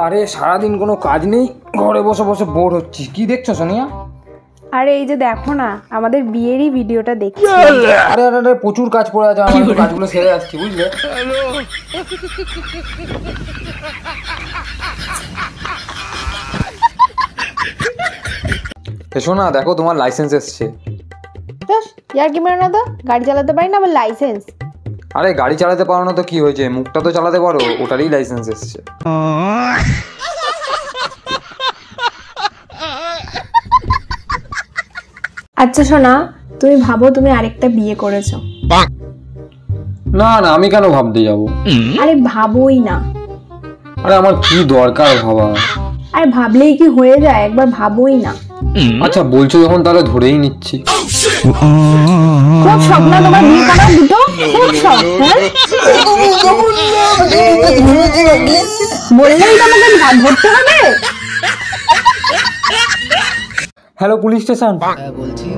আরে সারাদিন কোনো কাজ নেই, ঘরে বসে বসে বোর হচ্ছি। কি দেখছো সোনিয়া? আরে এই যে দেখো না, আমাদের বিয়েরই ভিডিওটা দেখছি। আরে আরে আরে প্রচুর কাজ পড়ে আছে, আমার কাজগুলো সেরে আসছি, বুঝলে? এসো না, দেখো তোমার লাইসেন্স এসছে। ইয়ার কি মেরো না তো, গাড়ি চালাতে পারি না আবার লাইসেন্স? আরে গাড়ি চালাতে পারো না তো কি হয়েছে, মুখটা তো চালাতে পারো, ওটারই লাইসেন্স এসছে। আচ্ছা শোনা, তুমি ভাবো তুমি আরেকটা বিয়ে করেছো। না না, আমি কেন ভাবতে যাব? আরে ভাবোই না। আরে আমার কি দরকার ভাবা? আরে ভাবলেই কি হয়ে যায়, একবার ভাবোই না। আচ্ছা বলছো যখন, তাহলে ধরেই নিচ্ছি। খুব শখ না তোমার বিয়ে করার দুটো? খুব শখ, হ্যাঁ? বললেই তোমাকে ধরতে হবে। Hello police station. হ্যাঁ বলছি।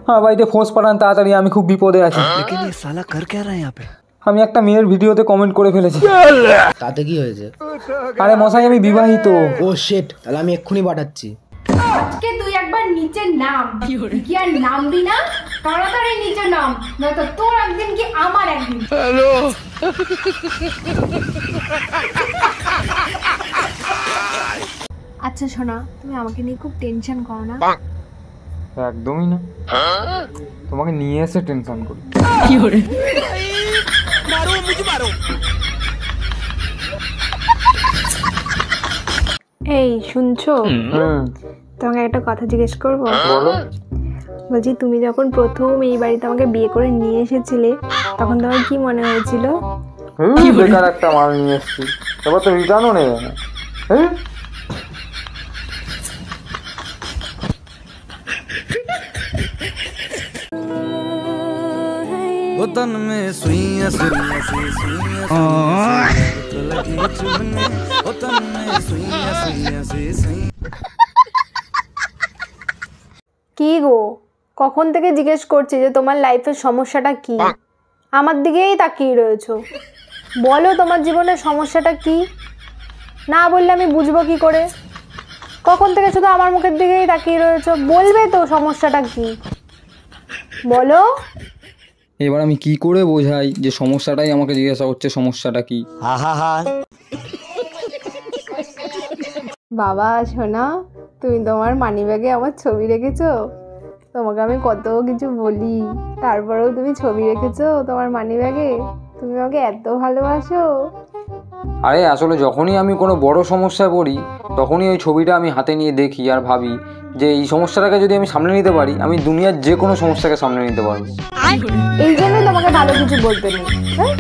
হ্যাঁ বাড়িতে ফোর্স পাঠান তাড়াতাড়ি, আমি খুব বিপদে আছি। लेकिन ये साला कर क्या रहा है यहाँ पे? আমি একটা মেয়ের ভিডিওতে কমেন্ট করে ফেলেছি। তাতে কি হয়েছে? আরে মশাই আমি বিবাহিত। ও শিট, তাহলে আমি এক্ষুনি পাঠাচ্ছি। আজকে তুই একবার নিচে নাম, কি আর নামবি না? তাড়াতাড়ি নিচে নাম, নয়তো তোর একদিন কি আমার একদিন। হ্যালো। আচ্ছা শোনা, তুমি আমাকে নিয়ে খুব টেনশন করো না। একদমই না, তোমাকে নিয়ে এসে টেনশন করি। এই শুনছো, হুম তোমাকে একটা কথা জিজ্ঞেস করবো? বলো। বলছি তুমি যখন প্রথম এই বাড়িতে আমাকে বিয়ে করে নিয়ে এসেছিলে, তখন তোমার কি মনে হয়েছিল? বেকার একটা মাল নিয়ে এসছি, এবার তো রিটার্নও নেবে না। तन में सुइयां सुइयां सुइयां तो लगी चुभने ओ तन में सुइयां सुइयां सुइयां। কি গো, কখন থেকে জিজ্ঞেস করছি যে তোমার লাইফের সমস্যাটা কি? আমার দিকেই তাকিয়ে রয়েছো। বলো তোমার জীবনের সমস্যাটা কি? না বললে আমি বুঝবো কি করে? কখন থেকে শুধু আমার মুখের দিকেই তাকিয়ে রয়েছো, বলবে তো সমস্যাটা কি? বলো। এবার আমি কি করে বোঝাই যে সমস্যাটাই আমাকে জিজ্ঞাসা করছে সমস্যাটা কি? বাবা শোনা, তুমি তোমার মানিব্যাগে আমার ছবি রেখেছো। তোমাকে আমি কত কিছু বলি, তারপরেও তুমি ছবি রেখেছো তোমার মানিব্যাগে। তুমি আমাকে এত ভালোবাসো। আরে আসলে যখনই আমি কোনো বড় সমস্যায় পড়ি, তখনই ওই ছবিটা আমি হাতে নিয়ে দেখি আর ভাবি যে এই সমস্যাটাকে যদি আমি সামনে নিতে পারি, আমি দুনিয়ার যে কোনো সমস্যাকে সামনে নিতে পারবো। এই জন্যই তোমাকে ভালো কিছু বলতে নেই। হ্যাঁ